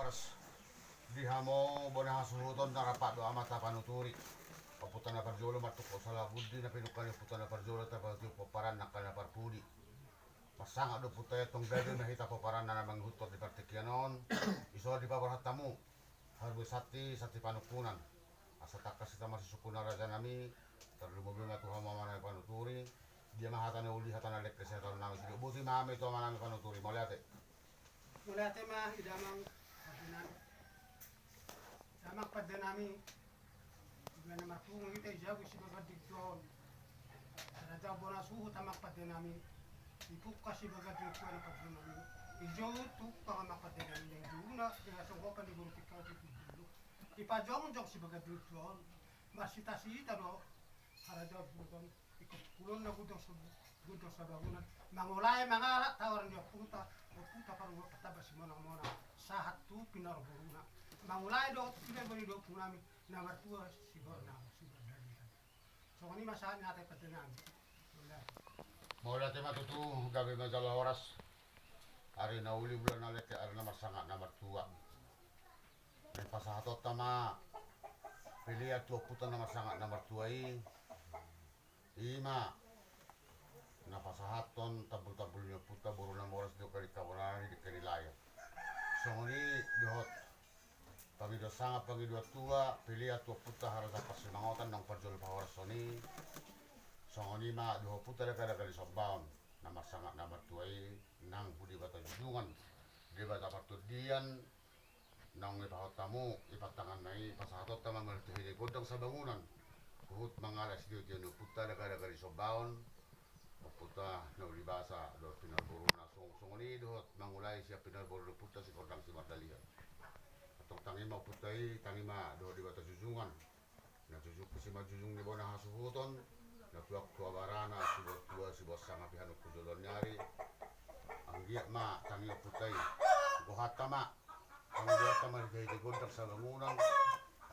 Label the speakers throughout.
Speaker 1: Waras diha mo bonah suhuton narapak do amat panuturi putana parjolo matuko salah budi na pinukani putana parjolo tapatu paparan nakana parpudi masanga do putaya tong gado na hita paparan na manghutot di partikianon iso di paparhatamu harbu sati panukunan asa takas kita masih sukuna raja nami terlumubing atu hama mana panuturi dia mahatana uli hatana lek kesehatan nami sidi buti mame to manami panuturi moliate
Speaker 2: mah idamang padinan damak padanami gana marpungu kita jago si bagat dikton ada bona suhu tamak padanami ipuk kasi bagat dikton padanami ijo tu pangamak padanami yang duna dengan songkopan di bulu tikau itu dulu ipajong jong si bagat dikton masih tasita do haraja buton ikut kulon na gudong sabangunan mangulai mangalak tawaran dia punta paru kataba si mona sahat tu pinar buruna mangulai do tidak beri do punami nomor 2 si borna si berdali so ini masalah nyata patenang
Speaker 1: Mula tema tutu gabi majalah horas hari na uli bulan nalek hari na masanga nomor 2 dan pasahatot tama pilih atu putan nomor sangat nomor 2 ima na pasahaton tabul-tabulnya puta buruna moras do kali kawaran di kali layar so ini dohot pagi do sanga pagi do tua pilih atu puta harga pasimangotan ng parjol power soni so ini ma do puta kada kali sobaun nama sangat nomor 2 nang budi bata jungan di bata partudian nang ipahot tamu ipatangan nai pasahatot tama mertuhi godang sa bangunan kuhut mangalas dio tiano puta kada kali sobaun puta no libasa do pinarburu na song ni do mangulai siap pinarburu puta si kodang si mardalia atong tangima putai tangima do di bata jujungan na jujuk si majujung ni bona hasuhuton na tuak tua barana si bos sanga pihanu kujolon nyari ang giat ma tangima putai gohata ma ang giat ma di godang sa bangunan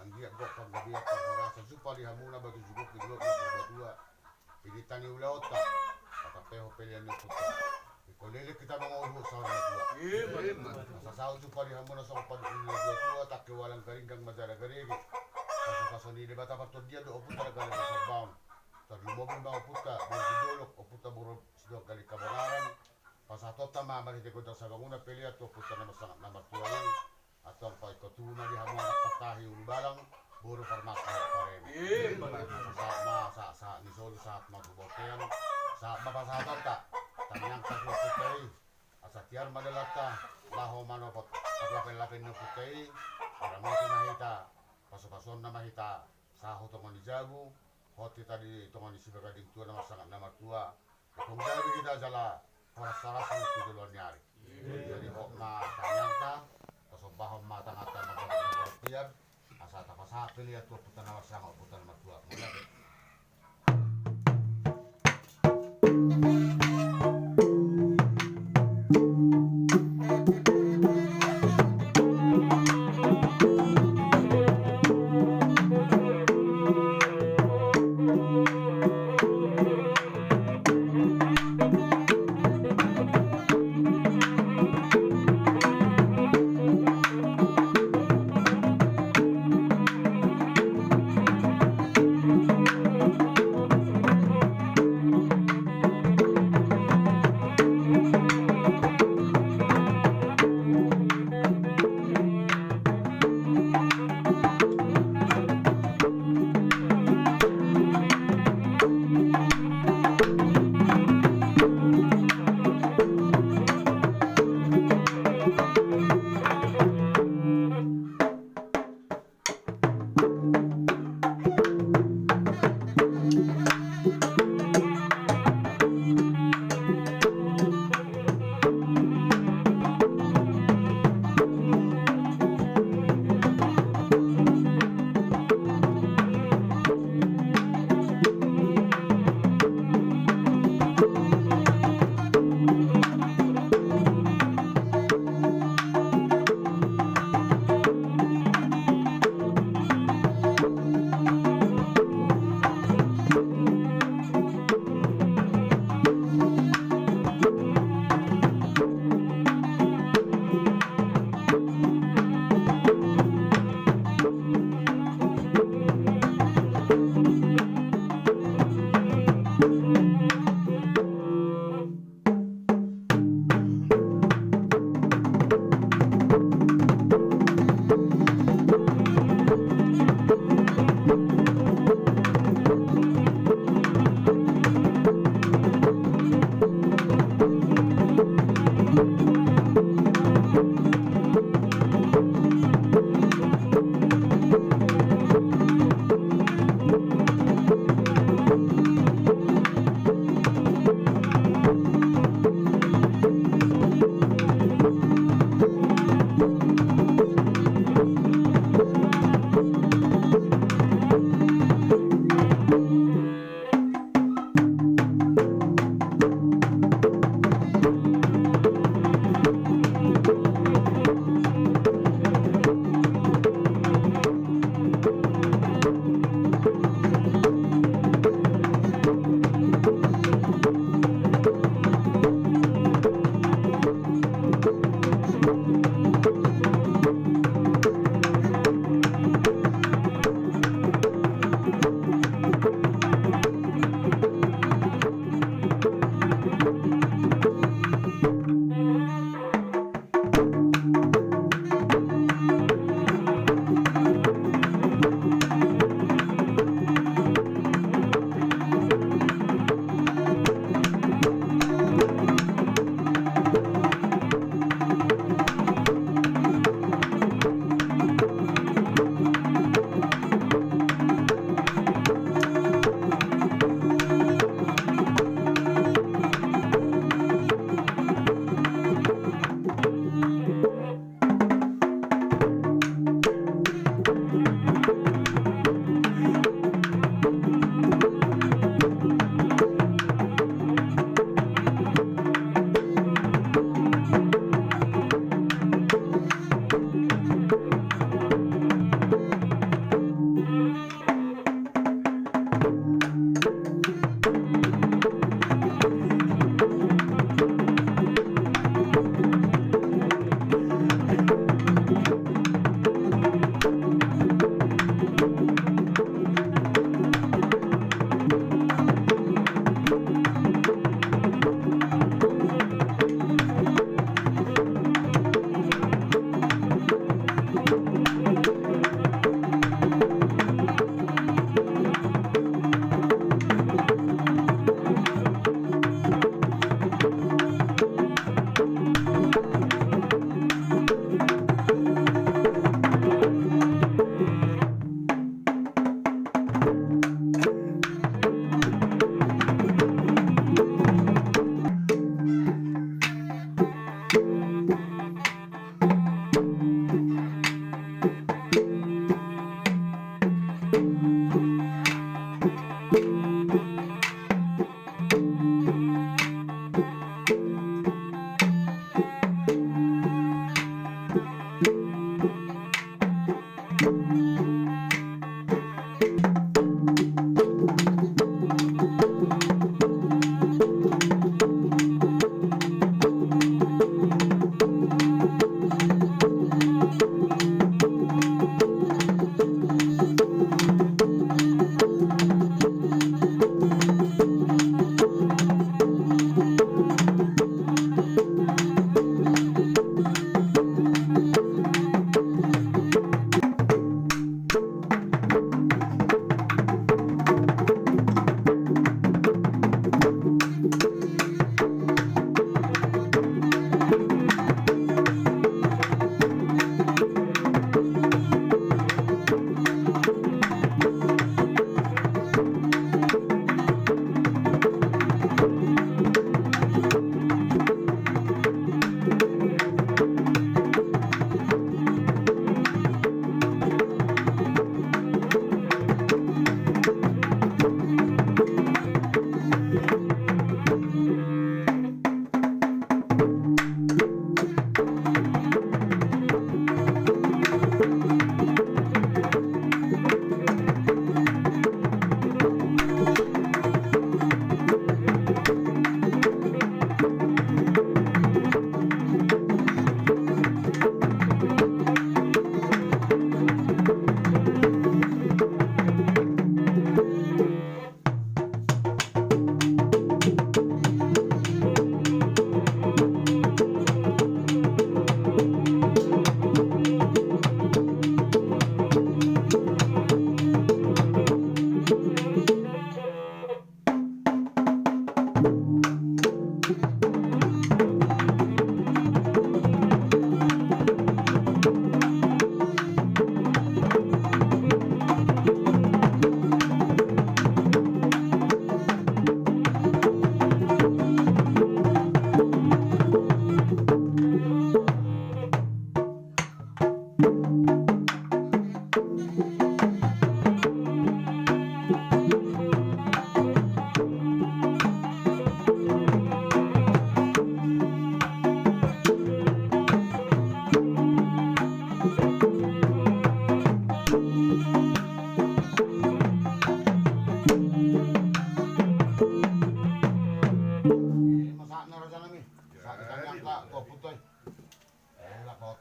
Speaker 1: ang giat go pag gabiat pag horasa supa di hamuna batu juguk di glok na berdua pilitani ulaota katapeho pilihan ni puta ikolele kita mangauhu sa na dua sa sao tu pari hamuna sa kapad ni dua tak walang garinggang majara garigi kaso ni de bata patod dia do puta galing sa baum terlumobin ba puta berdolok puta buru sidok kali kabararan pasatot tama mari de kodang sa banguna pilihan to puta na masang nomor 2 atau pa ikotuma di hamuna patahi ulubalang buru farmas paremi sa ni solo sa mabubotean sa mapasahatot ta tanyang kaso putay asatiar madalata laho manopot paglapin-lapin ng putay para mo mahita paso-pason na mahita saho tongon ni jabu hoti tadi tongon ni sibagading tua na masangat na matua kung gabi kita jala paras-saras ang kudulon nyari jadi hok ma tanyang ta paso bahom matang-atang magpapiliyar asa tapasapil ya tua putan na masangat putan na matua mulai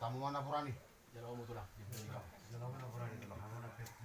Speaker 1: Tamu mana purani?
Speaker 3: Jalan umum tu lah.
Speaker 4: Jalan mana berani kalau kamu nak pergi kita